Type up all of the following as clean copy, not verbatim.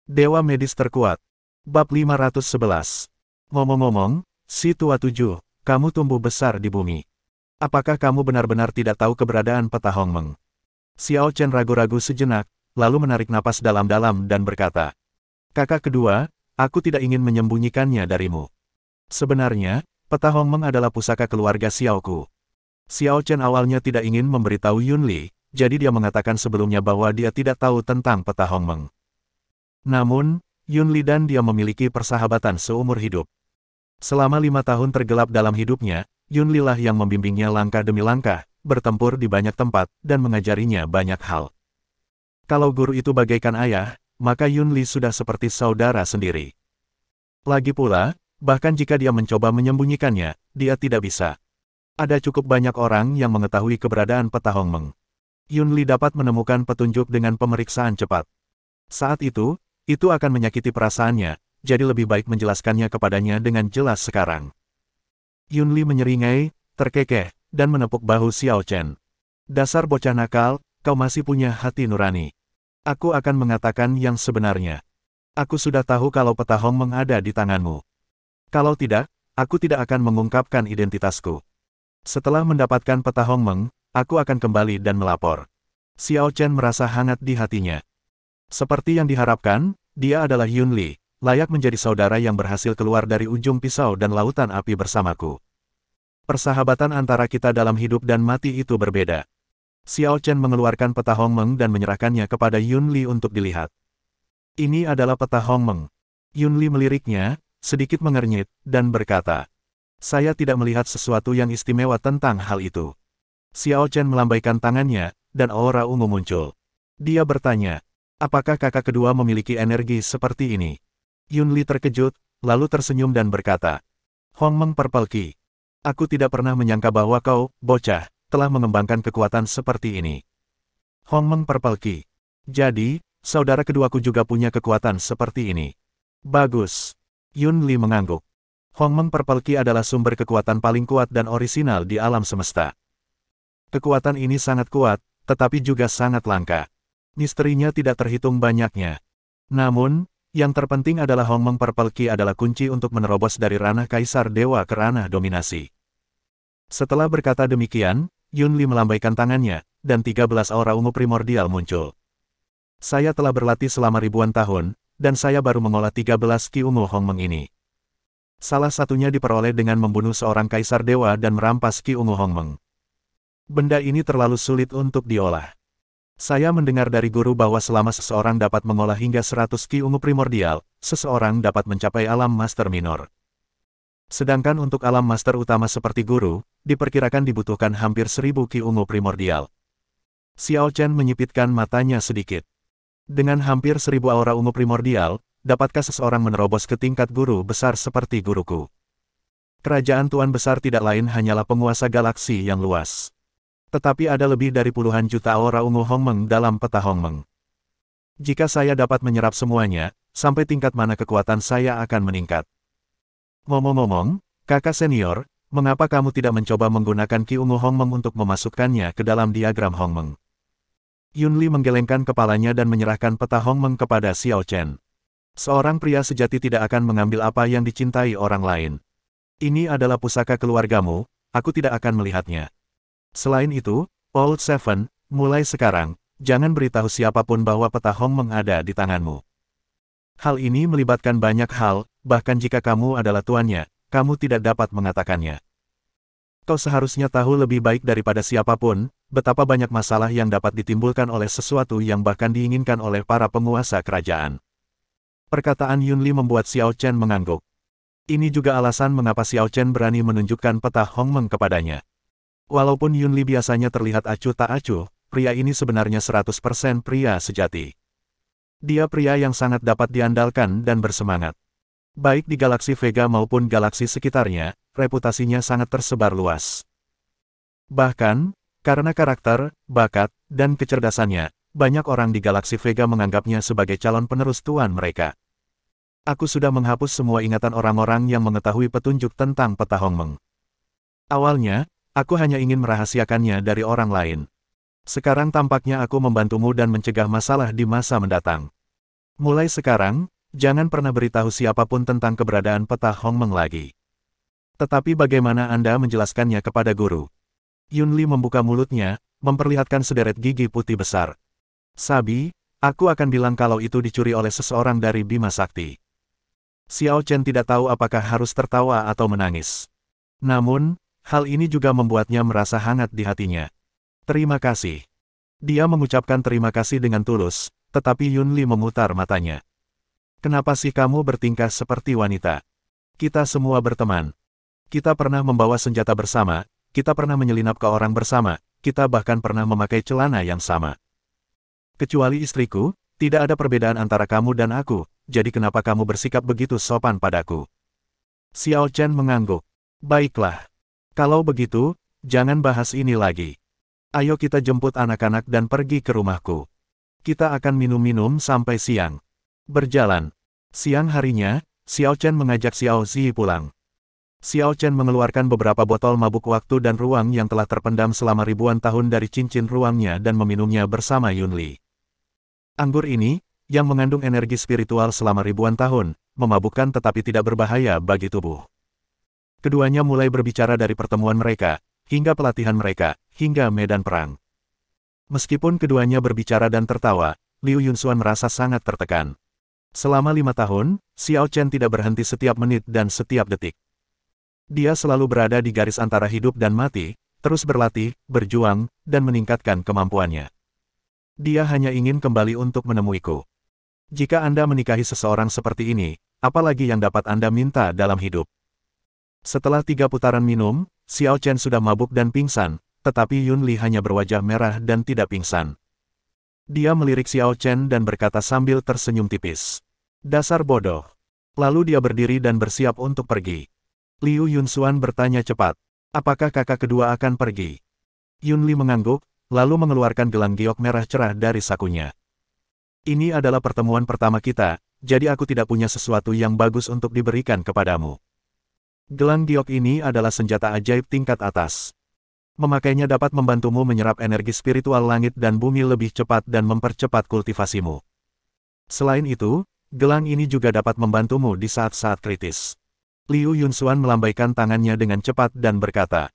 Dewa medis terkuat. Bab 511. Ngomong-ngomong, si tua tujuh, kamu tumbuh besar di bumi. Apakah kamu benar-benar tidak tahu keberadaan peta Hongmeng? Xiao Chen ragu-ragu sejenak, lalu menarik napas dalam-dalam dan berkata, Kakak kedua, aku tidak ingin menyembunyikannya darimu. Sebenarnya, peta Hongmeng adalah pusaka keluarga Xiaoku. Xiao Chen awalnya tidak ingin memberitahu Yunli, jadi dia mengatakan sebelumnya bahwa dia tidak tahu tentang peta Hongmeng. Namun, Yunli dan dia memiliki persahabatan seumur hidup. Selama 5 tahun tergelap dalam hidupnya, Yunli lah yang membimbingnya langkah demi langkah, bertempur di banyak tempat, dan mengajarinya banyak hal. Kalau guru itu bagaikan ayah, maka Yunli sudah seperti saudara sendiri. Lagi pula, bahkan jika dia mencoba menyembunyikannya, dia tidak bisa. Ada cukup banyak orang yang mengetahui keberadaan peta Hongmeng. Yunli dapat menemukan petunjuk dengan pemeriksaan cepat. Saat itu akan menyakiti perasaannya, jadi lebih baik menjelaskannya kepadanya dengan jelas sekarang. Yunli menyeringai, terkekeh, dan menepuk bahu Xiao Chen. Dasar bocah nakal, kau masih punya hati nurani. Aku akan mengatakan yang sebenarnya. Aku sudah tahu kalau peta Hongmeng ada di tanganmu. Kalau tidak, aku tidak akan mengungkapkan identitasku. Setelah mendapatkan peta Hongmeng, aku akan kembali dan melapor. Xiao Chen merasa hangat di hatinya. Seperti yang diharapkan, dia adalah Yunli, layak menjadi saudara yang berhasil keluar dari ujung pisau dan lautan api bersamaku. Persahabatan antara kita dalam hidup dan mati itu berbeda. Xiao Chen mengeluarkan peta Hongmeng dan menyerahkannya kepada Yunli untuk dilihat. Ini adalah peta Hongmeng. Yunli meliriknya, sedikit mengernyit, dan berkata, saya tidak melihat sesuatu yang istimewa tentang hal itu. Xiao Chen melambaikan tangannya, dan aura ungu muncul. Dia bertanya, apakah kakak kedua memiliki energi seperti ini? Yunli terkejut, lalu tersenyum dan berkata, Hongmeng Purple Ki. Aku tidak pernah menyangka bahwa kau, bocah, telah mengembangkan kekuatan seperti ini. Hongmeng Purple Ki. Jadi, saudara keduaku juga punya kekuatan seperti ini. Bagus. Yunli mengangguk. Hongmeng Purple Ki adalah sumber kekuatan paling kuat dan orisinal di alam semesta. Kekuatan ini sangat kuat, tetapi juga sangat langka. Misterinya tidak terhitung banyaknya. Namun, yang terpenting adalah Hongmeng Purple Ki adalah kunci untuk menerobos dari ranah Kaisar Dewa ke ranah dominasi. Setelah berkata demikian, Yunli melambaikan tangannya, dan 13 aura ungu primordial muncul. Saya telah berlatih selama ribuan tahun, dan saya baru mengolah 13 Ki ungu Hongmeng ini. Salah satunya diperoleh dengan membunuh seorang Kaisar Dewa dan merampas Ki ungu Hongmeng. Benda ini terlalu sulit untuk diolah. Saya mendengar dari guru bahwa selama seseorang dapat mengolah hingga 100 Ki ungu primordial, seseorang dapat mencapai alam master minor. Sedangkan untuk alam master utama seperti guru, diperkirakan dibutuhkan hampir 1000 Ki ungu primordial. Xiao Chen menyipitkan matanya sedikit. Dengan hampir 1000 aura ungu primordial, dapatkah seseorang menerobos ke tingkat guru besar seperti guruku? Kerajaan Tuan Besar tidak lain hanyalah penguasa galaksi yang luas. Tetapi ada lebih dari puluhan juta aura ungu Hongmeng dalam peta Hongmeng. Jika saya dapat menyerap semuanya, sampai tingkat mana kekuatan saya akan meningkat. Ngomong-ngomong, kakak senior, mengapa kamu tidak mencoba menggunakan Ki ungu Hongmeng untuk memasukkannya ke dalam diagram Hongmeng? Yunli menggelengkan kepalanya dan menyerahkan peta Hongmeng kepada Xiao Chen. Seorang pria sejati tidak akan mengambil apa yang dicintai orang lain. Ini adalah pusaka keluargamu, aku tidak akan melihatnya. Selain itu, Old Seven, mulai sekarang, jangan beritahu siapapun bahwa peta Hongmeng ada di tanganmu. Hal ini melibatkan banyak hal, bahkan jika kamu adalah tuannya, kamu tidak dapat mengatakannya. Kau seharusnya tahu lebih baik daripada siapapun, betapa banyak masalah yang dapat ditimbulkan oleh sesuatu yang bahkan diinginkan oleh para penguasa kerajaan. Perkataan Yunli membuat Xiao Chen mengangguk. Ini juga alasan mengapa Xiao Chen berani menunjukkan peta Hongmeng kepadanya. Walaupun Yunli biasanya terlihat acuh tak acuh, pria ini sebenarnya 100% pria sejati. Dia pria yang sangat dapat diandalkan dan bersemangat. Baik di galaksi Vega maupun galaksi sekitarnya, reputasinya sangat tersebar luas. Bahkan, karena karakter, bakat, dan kecerdasannya, banyak orang di galaksi Vega menganggapnya sebagai calon penerus tuan mereka. Aku sudah menghapus semua ingatan orang-orang yang mengetahui petunjuk tentang peta Hongmeng. Awalnya, aku hanya ingin merahasiakannya dari orang lain. Sekarang tampaknya aku membantumu dan mencegah masalah di masa mendatang. Mulai sekarang, jangan pernah beritahu siapapun tentang keberadaan peta Hongmeng lagi. Tetapi bagaimana Anda menjelaskannya kepada guru? Yunli membuka mulutnya, memperlihatkan sederet gigi putih besar. Sabi, aku akan bilang kalau itu dicuri oleh seseorang dari Bima Sakti. Xiao Chen tidak tahu apakah harus tertawa atau menangis. Namun, hal ini juga membuatnya merasa hangat di hatinya. Terima kasih. Dia mengucapkan terima kasih dengan tulus, tetapi Yunli memutar matanya. Kenapa sih kamu bertingkah seperti wanita? Kita semua berteman. Kita pernah membawa senjata bersama, kita pernah menyelinap ke orang bersama, kita bahkan pernah memakai celana yang sama. Kecuali istriku, tidak ada perbedaan antara kamu dan aku, jadi kenapa kamu bersikap begitu sopan padaku? Xiao Chen mengangguk. Baiklah. Kalau begitu, jangan bahas ini lagi. Ayo kita jemput anak-anak dan pergi ke rumahku. Kita akan minum-minum sampai siang. Berjalan. Siang harinya, Xiao Chen mengajak Xiao Zi pulang. Xiao Chen mengeluarkan beberapa botol mabuk waktu dan ruang yang telah terpendam selama ribuan tahun dari cincin ruangnya dan meminumnya bersama Yunli. Anggur ini, yang mengandung energi spiritual selama ribuan tahun, memabukkan tetapi tidak berbahaya bagi tubuh. Keduanya mulai berbicara dari pertemuan mereka, hingga pelatihan mereka, hingga medan perang. Meskipun keduanya berbicara dan tertawa, Liu Yunxuan merasa sangat tertekan. Selama 5 tahun, Xiao Chen tidak berhenti setiap menit dan setiap detik. Dia selalu berada di garis antara hidup dan mati, terus berlatih, berjuang, dan meningkatkan kemampuannya. Dia hanya ingin kembali untuk menemuiku. Jika Anda menikahi seseorang seperti ini, apalagi yang dapat Anda minta dalam hidup? Setelah 3 putaran minum, Xiao Chen sudah mabuk dan pingsan, tetapi Yunli hanya berwajah merah dan tidak pingsan. Dia melirik Xiao Chen dan berkata sambil tersenyum tipis. Dasar bodoh. Lalu dia berdiri dan bersiap untuk pergi. Liu Yunxuan bertanya cepat. Apakah kakak kedua akan pergi? Yunli mengangguk, lalu mengeluarkan gelang giok merah cerah dari sakunya. Ini adalah pertemuan pertama kita, jadi aku tidak punya sesuatu yang bagus untuk diberikan kepadamu. Gelang giok ini adalah senjata ajaib tingkat atas. Memakainya dapat membantumu menyerap energi spiritual langit dan bumi lebih cepat dan mempercepat kultivasimu. Selain itu, gelang ini juga dapat membantumu di saat-saat kritis. Liu Yunxuan melambaikan tangannya dengan cepat dan berkata,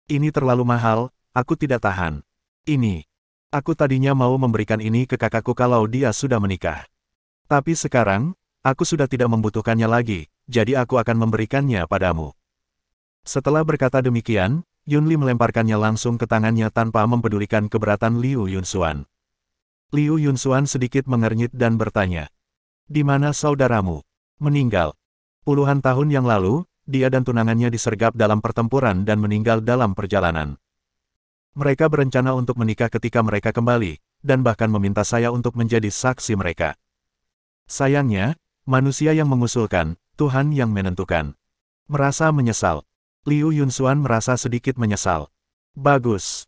ini terlalu mahal, aku tidak tahan. Ini. Aku tadinya mau memberikan ini ke kakakku kalau dia sudah menikah. Tapi sekarang, aku sudah tidak membutuhkannya lagi, jadi aku akan memberikannya padamu. Setelah berkata demikian, Yunli melemparkannya langsung ke tangannya tanpa mempedulikan keberatan Liu Yunxuan. Liu Yunxuan sedikit mengernyit dan bertanya, di mana saudaramu? Meninggal. Puluhan tahun yang lalu, dia dan tunangannya disergap dalam pertempuran dan meninggal dalam perjalanan. Mereka berencana untuk menikah ketika mereka kembali, dan bahkan meminta saya untuk menjadi saksi mereka. Sayangnya, manusia yang mengusulkan, Tuhan yang menentukan. Merasa menyesal. Liu Yunxuan merasa sedikit menyesal. Bagus.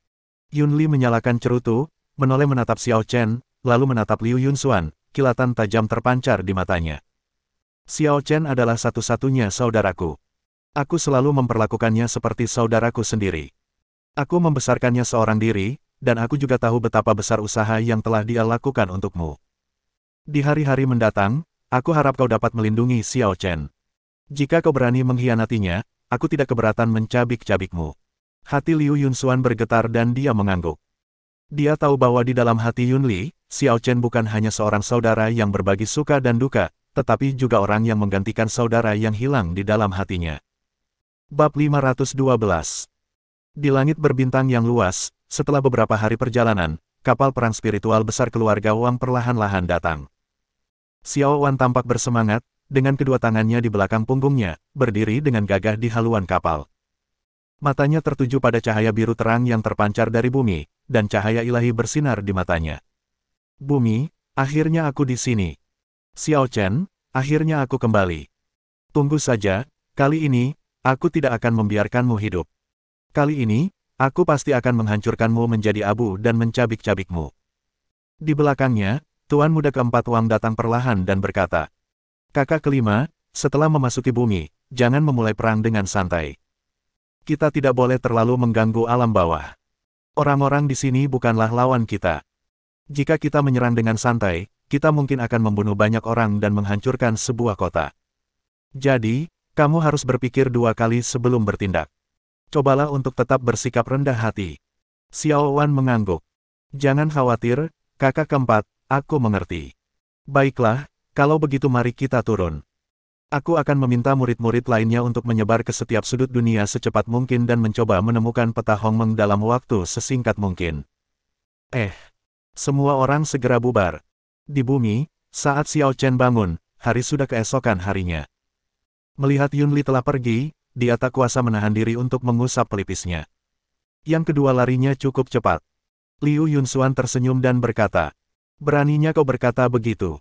Yunli menyalakan cerutu, menoleh menatap Xiao Chen, lalu menatap Liu Yunxuan, kilatan tajam terpancar di matanya. Xiao Chen adalah satu-satunya saudaraku. Aku selalu memperlakukannya seperti saudaraku sendiri. Aku membesarkannya seorang diri, dan aku juga tahu betapa besar usaha yang telah dia lakukan untukmu. Di hari-hari mendatang, aku harap kau dapat melindungi Xiao Chen. Jika kau berani mengkhianatinya, aku tidak keberatan mencabik-cabikmu. Hati Liu Yunxuan bergetar dan dia mengangguk. Dia tahu bahwa di dalam hati Yunli, Xiao Chen bukan hanya seorang saudara yang berbagi suka dan duka, tetapi juga orang yang menggantikan saudara yang hilang di dalam hatinya. Bab 512. Di langit berbintang yang luas, setelah beberapa hari perjalanan, kapal perang spiritual besar keluarga Wang perlahan-lahan datang. Xiao Wan tampak bersemangat, dengan kedua tangannya di belakang punggungnya, berdiri dengan gagah di haluan kapal. Matanya tertuju pada cahaya biru terang yang terpancar dari bumi, dan cahaya ilahi bersinar di matanya. Bumi, akhirnya aku di sini. Xiao Chen, akhirnya aku kembali. Tunggu saja, kali ini, aku tidak akan membiarkanmu hidup. Kali ini, aku pasti akan menghancurkanmu menjadi abu dan mencabik-cabikmu. Di belakangnya, Tuan Muda keempat Wang datang perlahan dan berkata, kakak kelima, setelah memasuki bumi, jangan memulai perang dengan santai. Kita tidak boleh terlalu mengganggu alam bawah. Orang-orang di sini bukanlah lawan kita. Jika kita menyerang dengan santai, kita mungkin akan membunuh banyak orang dan menghancurkan sebuah kota. Jadi, kamu harus berpikir 2 kali sebelum bertindak. Cobalah untuk tetap bersikap rendah hati. Xiao Wan mengangguk. Jangan khawatir, kakak keempat, aku mengerti. Baiklah, kalau begitu mari kita turun. Aku akan meminta murid-murid lainnya untuk menyebar ke setiap sudut dunia secepat mungkin dan mencoba menemukan peta Hongmeng dalam waktu sesingkat mungkin. Semua orang segera bubar. Di bumi, saat Xiao Chen bangun, hari sudah keesokan harinya. Melihat Yun Li telah pergi, dia tak kuasa menahan diri untuk mengusap pelipisnya. Yang kedua larinya cukup cepat. Liu Yunxuan tersenyum dan berkata, beraninya kau berkata begitu.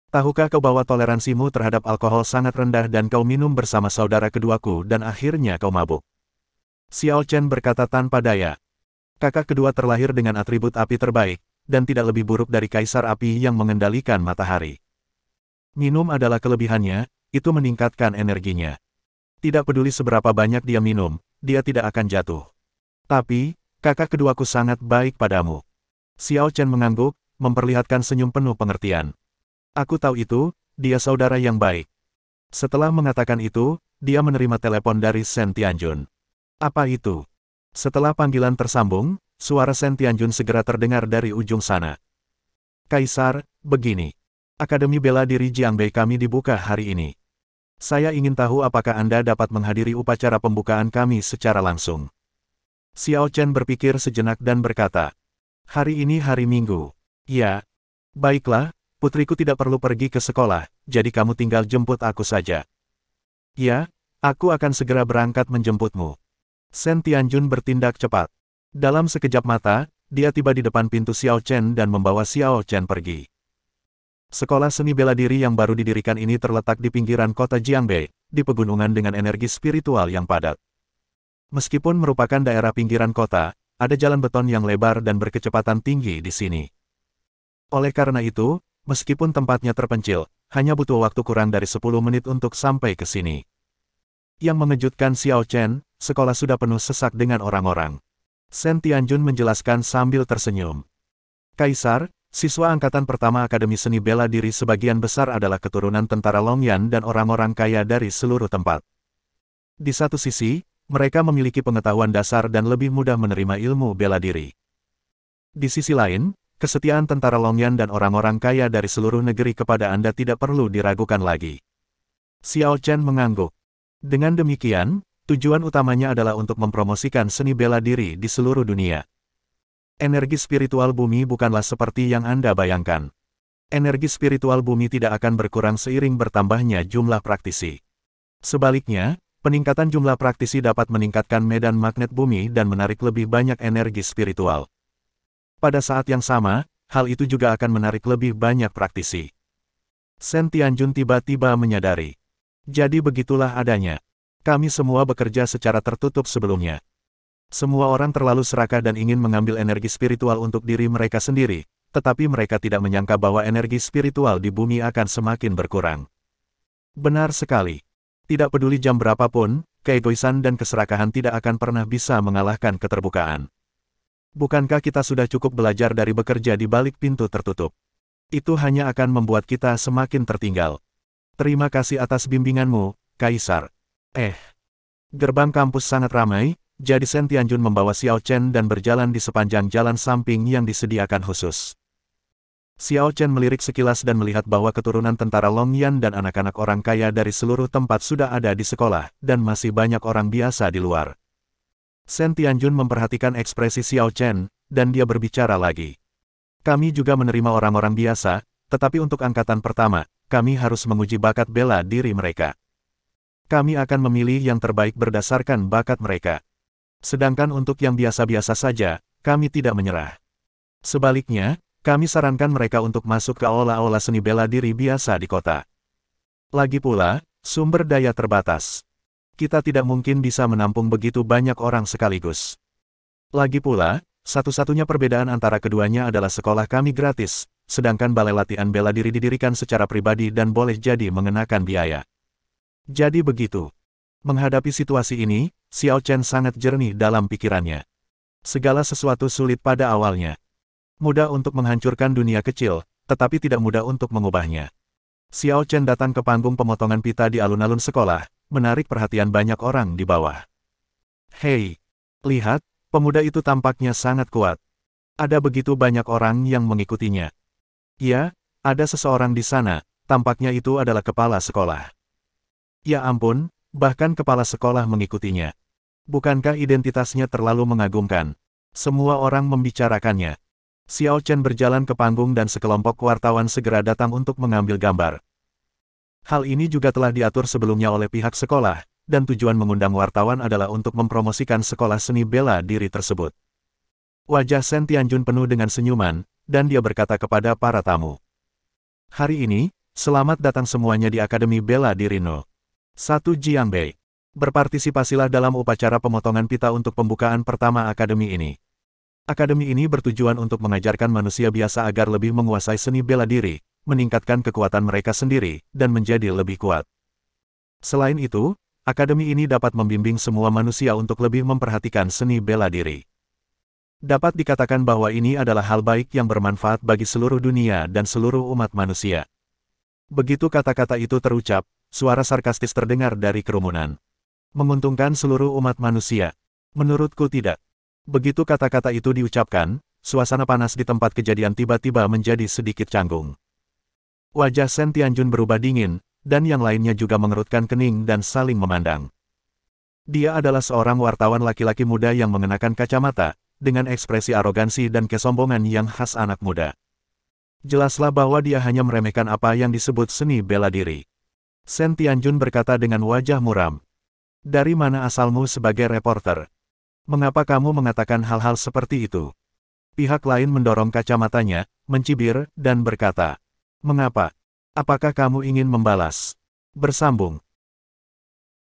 Tahukah kau bahwa toleransimu terhadap alkohol sangat rendah dan kau minum bersama saudara keduaku dan akhirnya kau mabuk. Xiao Chen berkata tanpa daya. Kakak kedua terlahir dengan atribut api terbaik, dan tidak lebih buruk dari kaisar api yang mengendalikan matahari. Minum adalah kelebihannya, itu meningkatkan energinya. Tidak peduli seberapa banyak dia minum, dia tidak akan jatuh. Tapi, kakak keduaku sangat baik padamu. Xiao Chen mengangguk, memperlihatkan senyum penuh pengertian. Aku tahu itu, dia saudara yang baik. Setelah mengatakan itu, dia menerima telepon dari Shen Tianjun. Apa itu? Setelah panggilan tersambung, suara Shen Tianjun segera terdengar dari ujung sana. Kaisar, begini. Akademi Bela Diri Jiangbei kami dibuka hari ini. Saya ingin tahu apakah Anda dapat menghadiri upacara pembukaan kami secara langsung. Xiao Chen berpikir sejenak dan berkata, hari ini hari Minggu. Ya. Baiklah, putriku tidak perlu pergi ke sekolah, jadi kamu tinggal jemput aku saja. Ya, aku akan segera berangkat menjemputmu. Shen Tianjun bertindak cepat. Dalam sekejap mata, dia tiba di depan pintu Xiao Chen dan membawa Xiao Chen pergi. Sekolah seni bela diri yang baru didirikan ini terletak di pinggiran kota Jiangbei, di pegunungan dengan energi spiritual yang padat. Meskipun merupakan daerah pinggiran kota, ada jalan beton yang lebar dan berkecepatan tinggi di sini. Oleh karena itu, meskipun tempatnya terpencil, hanya butuh waktu kurang dari 10 menit untuk sampai ke sini. Yang mengejutkan Xiao Chen, sekolah sudah penuh sesak dengan orang-orang. Shen Tianjun menjelaskan sambil tersenyum. Kaisar, siswa angkatan pertama Akademi Seni Bela Diri sebagian besar adalah keturunan tentara Longyan dan orang-orang kaya dari seluruh tempat. Di satu sisi, mereka memiliki pengetahuan dasar dan lebih mudah menerima ilmu bela diri. Di sisi lain, kesetiaan tentara Longyan dan orang-orang kaya dari seluruh negeri kepada Anda tidak perlu diragukan lagi. Xiao Chen mengangguk. Dengan demikian, tujuan utamanya adalah untuk mempromosikan seni bela diri di seluruh dunia. Energi spiritual bumi bukanlah seperti yang Anda bayangkan. Energi spiritual bumi tidak akan berkurang seiring bertambahnya jumlah praktisi. Sebaliknya, peningkatan jumlah praktisi dapat meningkatkan medan magnet bumi dan menarik lebih banyak energi spiritual. Pada saat yang sama, hal itu juga akan menarik lebih banyak praktisi. Shen Tianjun tiba-tiba menyadari. Jadi begitulah adanya. Kami semua bekerja secara tertutup sebelumnya. Semua orang terlalu serakah dan ingin mengambil energi spiritual untuk diri mereka sendiri, tetapi mereka tidak menyangka bahwa energi spiritual di bumi akan semakin berkurang. Benar sekali. Tidak peduli jam berapapun, keegoisan dan keserakahan tidak akan pernah bisa mengalahkan keterbukaan. Bukankah kita sudah cukup belajar dari bekerja di balik pintu tertutup? Itu hanya akan membuat kita semakin tertinggal. Terima kasih atas bimbinganmu, Kaisar. Gerbang kampus sangat ramai, jadi Shen Tianjun membawa Xiao Chen dan berjalan di sepanjang jalan samping yang disediakan khusus. Xiao Chen melirik sekilas dan melihat bahwa keturunan tentara Longyan dan anak-anak orang kaya dari seluruh tempat sudah ada di sekolah, dan masih banyak orang biasa di luar. Shen Tianjun memperhatikan ekspresi Xiao Chen, dan dia berbicara lagi. Kami juga menerima orang-orang biasa, tetapi untuk angkatan pertama, kami harus menguji bakat bela diri mereka. Kami akan memilih yang terbaik berdasarkan bakat mereka. Sedangkan untuk yang biasa-biasa saja, kami tidak menyerah. Sebaliknya, kami sarankan mereka untuk masuk ke aula-aula seni bela diri biasa di kota. Lagi pula, sumber daya terbatas. Kita tidak mungkin bisa menampung begitu banyak orang sekaligus. Lagi pula, satu-satunya perbedaan antara keduanya adalah sekolah kami gratis, sedangkan balai latihan bela diri didirikan secara pribadi dan boleh jadi mengenakan biaya. Jadi begitu. Menghadapi situasi ini, Xiao Chen sangat jernih dalam pikirannya. Segala sesuatu sulit pada awalnya. Mudah untuk menghancurkan dunia kecil, tetapi tidak mudah untuk mengubahnya. Xiao Chen datang ke panggung pemotongan pita di alun-alun sekolah, menarik perhatian banyak orang di bawah. Hei, lihat, pemuda itu tampaknya sangat kuat. Ada begitu banyak orang yang mengikutinya. Ya, ada seseorang di sana, tampaknya itu adalah kepala sekolah. Ya ampun, bahkan kepala sekolah mengikutinya. Bukankah identitasnya terlalu mengagumkan? Semua orang membicarakannya. Xiao Chen berjalan ke panggung dan sekelompok wartawan segera datang untuk mengambil gambar. Hal ini juga telah diatur sebelumnya oleh pihak sekolah, dan tujuan mengundang wartawan adalah untuk mempromosikan sekolah seni bela diri tersebut. Wajah Shen Tianjun penuh dengan senyuman, dan dia berkata kepada para tamu. Hari ini, selamat datang semuanya di Akademi Bela Diri No. 1 Jiangbei. Berpartisipasilah dalam upacara pemotongan pita untuk pembukaan pertama akademi ini. Akademi ini bertujuan untuk mengajarkan manusia biasa agar lebih menguasai seni bela diri, meningkatkan kekuatan mereka sendiri, dan menjadi lebih kuat. Selain itu, akademi ini dapat membimbing semua manusia untuk lebih memperhatikan seni bela diri. Dapat dikatakan bahwa ini adalah hal baik yang bermanfaat bagi seluruh dunia dan seluruh umat manusia. Begitu kata-kata itu terucap, suara sarkastis terdengar dari kerumunan. Menguntungkan seluruh umat manusia? Menurutku tidak. Begitu kata-kata itu diucapkan, suasana panas di tempat kejadian tiba-tiba menjadi sedikit canggung. Wajah Shen Tianjun berubah dingin, dan yang lainnya juga mengerutkan kening dan saling memandang. Dia adalah seorang wartawan laki-laki muda yang mengenakan kacamata, dengan ekspresi arogansi dan kesombongan yang khas anak muda. Jelaslah bahwa dia hanya meremehkan apa yang disebut seni bela diri. Shen Tianjun berkata dengan wajah muram. Dari mana asalmu sebagai reporter? Mengapa kamu mengatakan hal-hal seperti itu? Pihak lain mendorong kacamatanya, mencibir, dan berkata, mengapa? Apakah kamu ingin membalas? Bersambung.